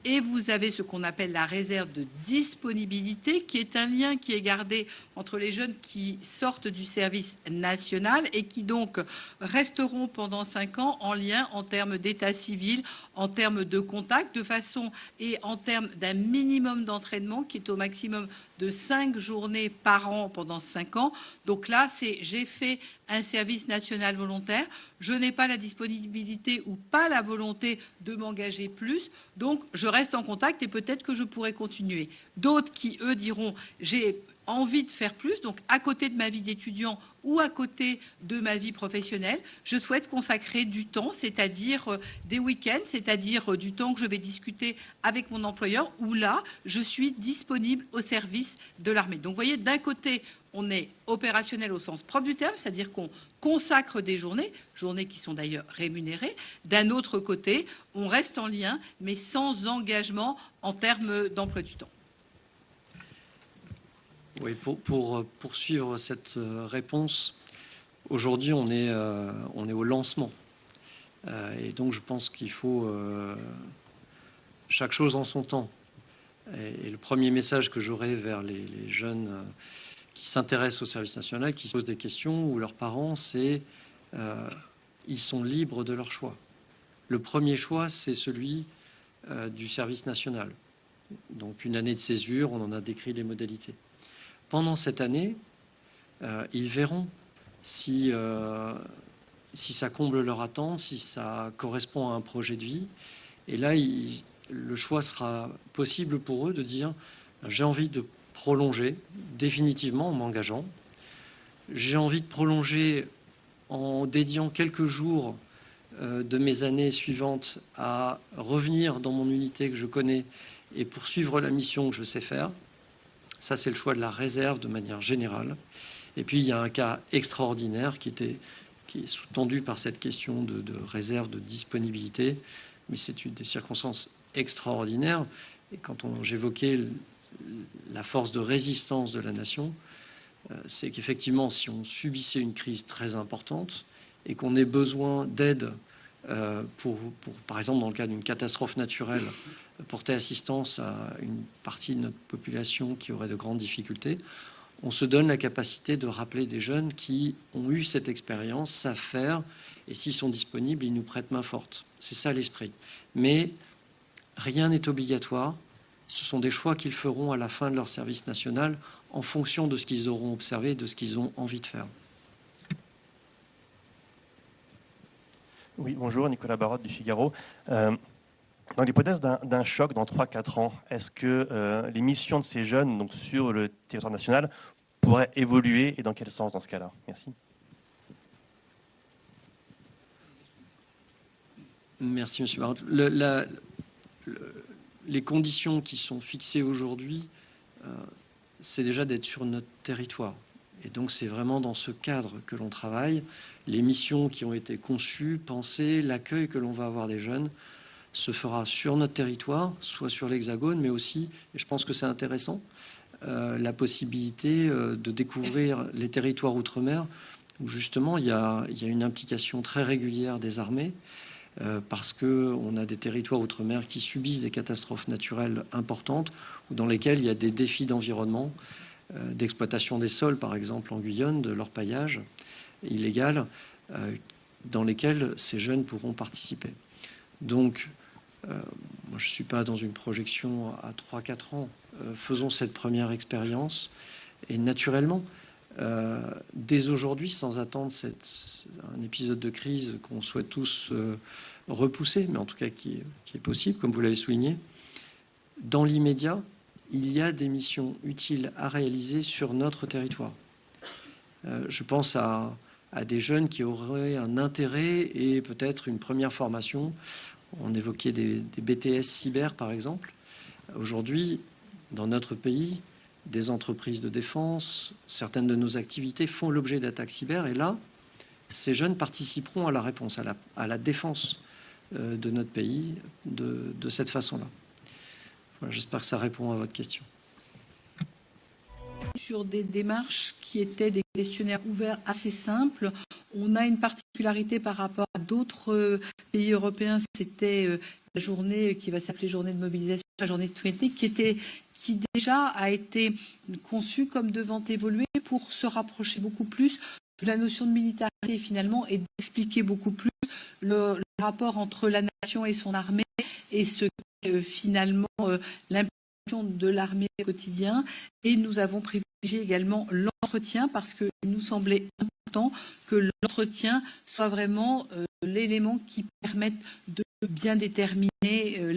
Et vous avez ce qu'on appelle la réserve de disponibilité, qui est un lien qui est gardé entre les jeunes qui sortent du service national et qui donc resteront pendant 5 ans en lien en termes d'état civil, en termes de contact, de façon et en termes d'un minimum d'entraînement qui est au maximum de 5 journées par an pendant 5 ans. Donc là, c'est j'ai fait un service national volontaire, je n'ai pas la disponibilité ou pas la volonté de m'engager plus, donc je reste en contact et peut-être que je pourrai continuer. D'autres qui, eux, diront j'ai envie de faire plus, donc à côté de ma vie d'étudiant ou à côté de ma vie professionnelle, je souhaite consacrer du temps, c'est-à-dire des week-ends, c'est-à-dire du temps que je vais discuter avec mon employeur, où là, je suis disponible au service de l'armée. Donc vous voyez, d'un côté, on est opérationnel au sens propre du terme, c'est-à-dire qu'on consacre des journées qui sont d'ailleurs rémunérées. D'un autre côté, on reste en lien, mais sans engagement en termes d'emploi du temps. Oui, pour poursuivre cette réponse, aujourd'hui on est au lancement. Et donc je pense qu'il faut chaque chose en son temps. Et le premier message que j'aurai vers les jeunes qui s'intéressent au service national, qui se posent des questions, ou leurs parents, c'est ils sont libres de leur choix. Le premier choix, c'est celui du service national. Donc une année de césure, on en a décrit les modalités. Pendant cette année, ils verront si ça comble leur attente, si ça correspond à un projet de vie. Et là, le choix sera possible pour eux de dire j'ai envie de prolonger définitivement en m'engageant. J'ai envie de prolonger en dédiant quelques jours de mes années suivantes à revenir dans mon unité que je connais et poursuivre la mission que je sais faire. Ça, c'est le choix de la réserve de manière générale. Et puis, il y a un cas extraordinaire qui est sous-tendu par cette question de réserve, de disponibilité. Mais c'est des circonstances extraordinaires. Et quand j'évoquais la force de résistance de la nation, c'est qu'effectivement, si on subissait une crise très importante et qu'on ait besoin d'aide pour, par exemple, dans le cas d'une catastrophe naturelle, porter assistance à une partie de notre population qui aurait de grandes difficultés, on se donne la capacité de rappeler des jeunes qui ont eu cette expérience, savent faire, et s'ils sont disponibles, ils nous prêtent main forte. C'est ça l'esprit. Mais rien n'est obligatoire. Ce sont des choix qu'ils feront à la fin de leur service national en fonction de ce qu'ils auront observé et de ce qu'ils ont envie de faire. Oui, bonjour, Nicolas Barotte du Figaro. Dans l'hypothèse d'un choc dans 3-4 ans, est-ce que les missions de ces jeunes donc, sur le territoire national pourraient évoluer et dans quel sens dans ce cas-là? Merci. Merci, M. Barotte. Les conditions qui sont fixées aujourd'hui, c'est déjà d'être sur notre territoire. Et donc, c'est vraiment dans ce cadre que l'on travaille. Les missions qui ont été conçues, pensées, l'accueil que l'on va avoir des jeunes se fera sur notre territoire, soit sur l'Hexagone, mais aussi, et je pense que c'est intéressant, la possibilité de découvrir les territoires outre-mer, où justement il y a une implication très régulière des armées, parce qu'on a des territoires outre-mer qui subissent des catastrophes naturelles importantes, ou dans lesquels il y a des défis d'environnement, d'exploitation des sols, par exemple en Guyane, de l'orpaillage illégal, dans lesquels ces jeunes pourront participer. Donc, moi, je ne suis pas dans une projection à 3-4 ans. Faisons cette première expérience. Et naturellement, dès aujourd'hui, sans attendre un épisode de crise qu'on souhaite tous repoussé, mais en tout cas qui est possible, comme vous l'avez souligné. Dans l'immédiat, il y a des missions utiles à réaliser sur notre territoire. Je pense à des jeunes qui auraient un intérêt et peut-être une première formation. On évoquait des BTS cyber, par exemple. Aujourd'hui, dans notre pays, des entreprises de défense, certaines de nos activités font l'objet d'attaques cyber. Et là, ces jeunes participeront à la réponse, à la défense de notre pays de cette façon-là. Voilà, j'espère que ça répond à votre question. Sur des démarches qui étaient des questionnaires ouverts assez simples, on a une particularité par rapport à d'autres pays européens. C'était la journée qui va s'appeler journée de mobilisation, la journée de Twenty, qui déjà a été conçue comme devant évoluer pour se rapprocher beaucoup plus de la notion de militarité finalement et d'expliquer beaucoup plus le rapport entre la nation et son armée et ce qu'est finalement l'implication de l'armée au quotidien. Et nous avons privilégié également l'entretien parce qu'il nous semblait important que l'entretien soit vraiment l'élément qui permette de bien déterminer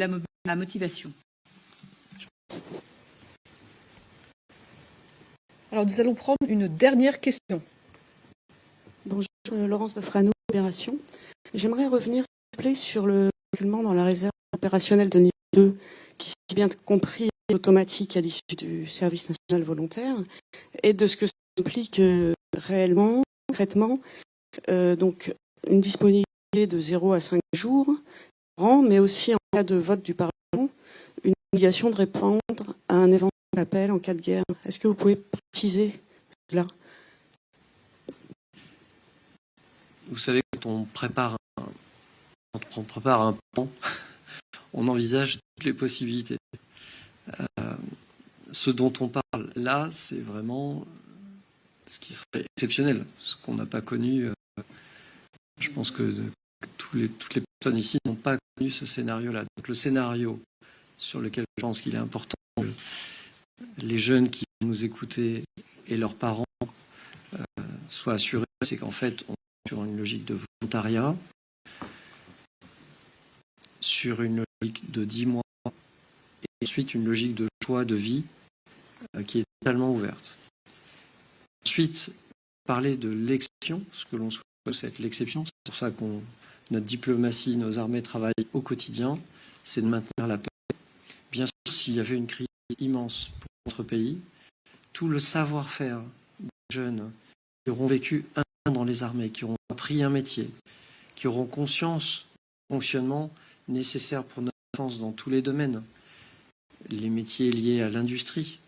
la motivation. Alors nous allons prendre une dernière question. Bonjour, Laurence de Frano, Opération. J'aimerais revenir, s'il vous plaît, sur le reculement dans la réserve opérationnelle de niveau 2, qui, si bien compris, est automatique à l'issue du service national volontaire, et de ce que ça implique réellement, concrètement, donc une disponibilité de 0 à 5 jours par an, mais aussi en cas de vote du Parlement, une obligation de répondre à un éventuel appel en cas de guerre. Est-ce que vous pouvez préciser cela ? Vous savez, quand on prépare un plan, on envisage toutes les possibilités. Ce dont on parle là, c'est vraiment ce qui serait exceptionnel, ce qu'on n'a pas connu. Je pense que toutes les personnes ici n'ont pas connu ce scénario-là. Donc le scénario sur lequel je pense qu'il est important que les jeunes qui nous écoutaient et leurs parents soient assurés, c'est qu'en fait, on est sur une logique de volontariat, sur une logique de 10 mois, et ensuite une logique de choix de vie qui est totalement ouverte. Ensuite, parler de l'exception, ce que l'on souhaite, c'est l'exception. C'est pour ça que notre diplomatie, nos armées travaillent au quotidien, c'est de maintenir la paix. Bien sûr, s'il y avait une crise immense pour notre pays, tout le savoir-faire des jeunes qui auront vécu un an dans les armées, qui auront appris un métier, qui auront conscience du fonctionnement nécessaire pour notre défense dans tous les domaines, les métiers liés à l'industrie,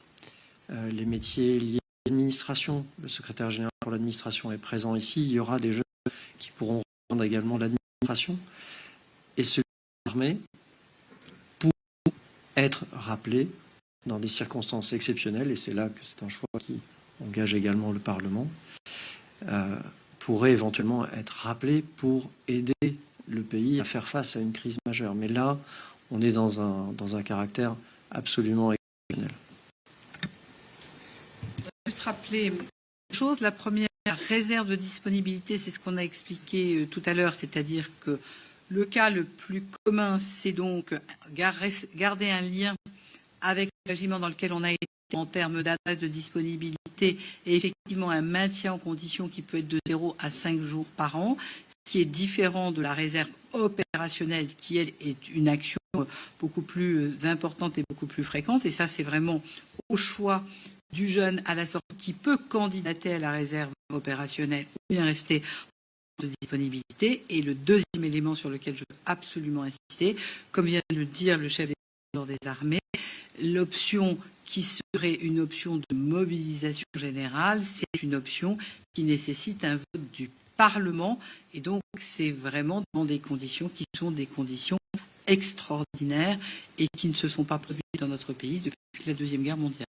les métiers liés à l'administration. Le secrétaire général pour l'administration est présent ici. Il y aura des jeunes qui pourront rejoindre également l'administration. Et ceux de l'armée pourront être rappelés dans des circonstances exceptionnelles, et c'est là que c'est un choix qui engage également le Parlement, pourraient éventuellement être rappelés pour aider le pays à faire face à une crise majeure. Mais là, on est dans un caractère absolument exceptionnel. Juste rappeler une chose. La première réserve de disponibilité, c'est ce qu'on a expliqué tout à l'heure, c'est-à-dire que le cas le plus commun, c'est donc garder un lien avec le régiment dans lequel on a été en termes d'adresse de disponibilité et effectivement un maintien en condition qui peut être de 0 à 5 jours par an, ce qui est différent de la réserve opérationnelle qui, elle, est une action beaucoup plus importante et beaucoup plus fréquente. Et ça, c'est vraiment au choix du jeune à la sortie qui peut candidater à la réserve opérationnelle ou bien rester de disponibilité. Et le deuxième élément sur lequel je veux absolument insister, comme vient de le dire le chef des armées, l'option qui serait une option de mobilisation générale, c'est une option qui nécessite un vote du Parlement. Et donc, c'est vraiment dans des conditions qui sont des conditions extraordinaires et qui ne se sont pas produites dans notre pays depuis la Deuxième Guerre mondiale.